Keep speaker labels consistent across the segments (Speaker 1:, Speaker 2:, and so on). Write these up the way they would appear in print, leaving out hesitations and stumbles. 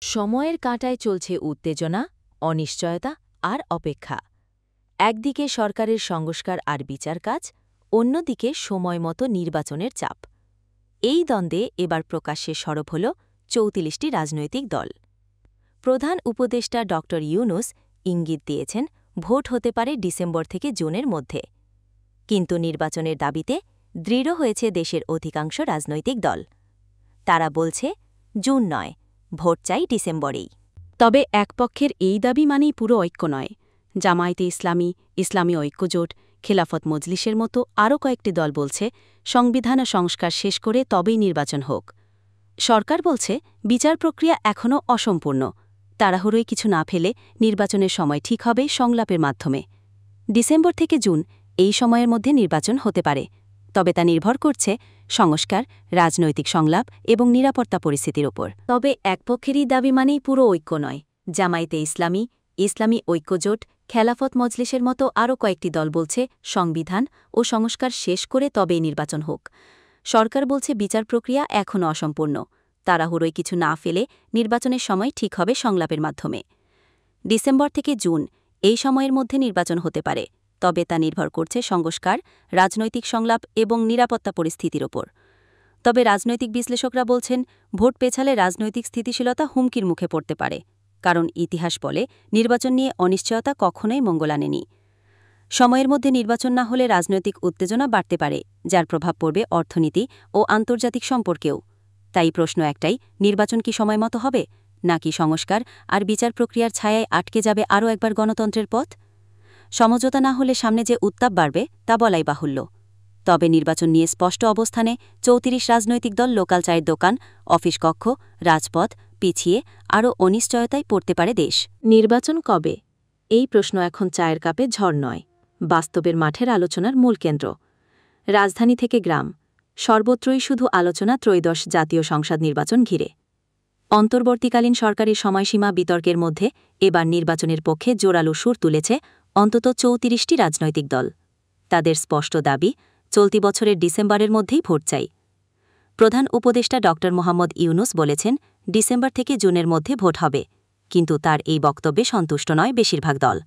Speaker 1: সময়ের কাঁটায় চলছে উত্তেজনা, অনিশ্চয়তা আর অপেক্ষা। একদিকে সরকারের সংস্কার আর বিচার কাজ, অন্যদিকে সময়মতো নির্বাচনের চাপ। এই দ্বন্দ্বে এবার প্রকাশ্যে সরব হল ৩৪টি রাজনৈতিক দল। প্রধান উপদেষ্টা ড ইউনূস ইঙ্গিত দিয়েছেন ভোট হতে পারে ডিসেম্বর থেকে জুনের মধ্যে। কিন্তু নির্বাচনের দাবিতে দৃঢ় হয়েছে দেশের অধিকাংশ রাজনৈতিক দল। তারা বলছে, জুন নয়, ভোট চাই ডিসেম্বরেই।
Speaker 2: তবে এক পক্ষের এই দাবি মানেই পুরো ঐক্য নয়। জামায়াতে ইসলামী, ইসলামী ঐক্যজোট, খেলাফত মজলিসের মতো আরও কয়েকটি দল বলছে সংবিধান সংস্কার শেষ করে তবেই নির্বাচন হোক। সরকার বলছে বিচার প্রক্রিয়া এখনও অসম্পূর্ণ, তাড়াহুড়োয় কিছু না ফেলে নির্বাচনের সময় ঠিক হবে সংলাপের মাধ্যমে। ডিসেম্বর থেকে জুন এই সময়ের মধ্যে নির্বাচন হতে পারে, তবে তা নির্ভর করছে সংস্কার, রাজনৈতিক সংলাপ এবং নিরাপত্তা পরিস্থিতির ওপর। তবে এক পক্ষেরই দাবি মানেই পুরো ঐক্য নয়। জামায়াতে ইসলামী, ইসলামী ঐক্যজোট, খেলাফত মজলিসের মতো আরও কয়েকটি দল বলছে সংবিধান ও সংস্কার শেষ করে তবেই নির্বাচন হোক। সরকার বলছে বিচার প্রক্রিয়া এখনও অসম্পূর্ণ, তাড়াহুড়োয় কিছু না ফেলে নির্বাচনের সময় ঠিক হবে সংলাপের মাধ্যমে। ডিসেম্বর থেকে জুন এই সময়ের মধ্যে নির্বাচন হতে পারে, তবে তা নির্ভর করছে সংস্কার, রাজনৈতিক সংলাপ এবং নিরাপত্তা পরিস্থিতির ওপর। তবে রাজনৈতিক বিশ্লেষকরা বলছেন ভোট পেছালে রাজনৈতিক স্থিতিশীলতা হুমকির মুখে পড়তে পারে, কারণ ইতিহাস বলে নির্বাচন নিয়ে অনিশ্চয়তা কখনোই মঙ্গল আনেনি। সময়ের মধ্যে নির্বাচন না হলে রাজনৈতিক উত্তেজনা বাড়তে পারে, যার প্রভাব পড়বে অর্থনীতি ও আন্তর্জাতিক সম্পর্কেও। তাই প্রশ্ন একটাই, নির্বাচন কি সময়মতো হবে, নাকি সংস্কার আর বিচার প্রক্রিয়ার ছায়ায় আটকে যাবে আরও একবার গণতন্ত্রের পথ? সমঝোতা না হলে সামনে যে উত্তাপ বাড়বে তা বলাই বাহুল্য। তবে নির্বাচন নিয়ে স্পষ্ট অবস্থানে ৩৪ রাজনৈতিক দল। লোকাল চায়ের দোকান, অফিস কক্ষ, রাজপথ পিছিয়ে আরও অনিশ্চয়তায় পড়তে পারে দেশ। নির্বাচন কবে? এই প্রশ্ন এখন চায়ের কাপে ঝড় নয়, বাস্তবের মাঠের আলোচনার মূল কেন্দ্র। রাজধানী থেকে গ্রাম, সর্বত্রই শুধু আলোচনা ত্রয়োদশ জাতীয় সংসদ নির্বাচন ঘিরে। অন্তর্বর্তীকালীন সরকারের সময়সীমা বিতর্কের মধ্যে এবার নির্বাচনের পক্ষে জোরালো সুর তুলেছে অন্তত ৩৪টি রাজনৈতিক দল। তাদের স্পষ্ট দাবি, চলতি বছরের ডিসেম্বরের মধ্যেই ভোট চাই। প্রধান উপদেষ্টা ড মোহাম্মদ ইউনূস বলেছেন ডিসেম্বর থেকে জুনের মধ্যে ভোট হবে, কিন্তু তার এই বক্তব্যে সন্তুষ্ট নয় বেশিরভাগ দল।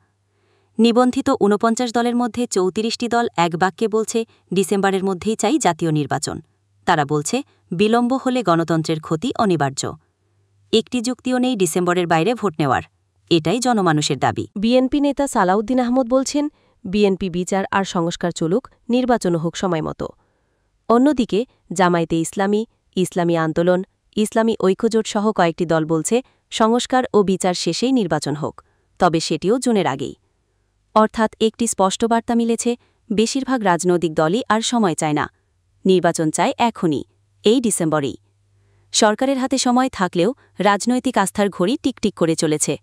Speaker 2: নিবন্ধিত ৪৯ দলের মধ্যে ৩৪টি দল এক বাক্যে বলছে ডিসেম্বরের মধ্যেই চাই জাতীয় নির্বাচন। তারা বলছে বিলম্ব হলে গণতন্ত্রের ক্ষতি অনিবার্য। একটি যুক্তিও নেই ডিসেম্বরের বাইরে ভোট নেওয়ার, এটাই জনমানুষের দাবি।
Speaker 3: বিএনপি নেতা সালাউদ্দিন আহমদ বলছেন বিএনপি বিচার আর সংস্কার চলুক, নির্বাচন হোক সময়মতো। অন্যদিকে জামায়াতে ইসলামী, ইসলামী আন্দোলন, ইসলামী ঐক্যজোট সহ কয়েকটি দল বলছে সংস্কার ও বিচার শেষেই নির্বাচন হোক, তবে সেটিও জুনের আগেই। অর্থাৎ একটি স্পষ্ট বার্তা মিলেছে, বেশিরভাগ রাজনৈতিক দলই আর সময় চায় না, নির্বাচন চায় এখনই, এই ডিসেম্বরেই। সরকারের হাতে সময় থাকলেও রাজনৈতিক আস্থার ঘড়ি টিকটিক করে চলেছে।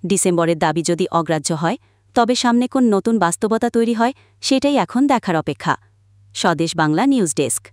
Speaker 3: ডিসেম্বরের দাবি যদি অগ্রাহ্য হয়, তবে সামনে কোন নতুন বাস্তবতা তৈরি হয় সেটাই এখন দেখার অপেক্ষা। স্বদেশ বাংলা নিউজ ডেস্ক।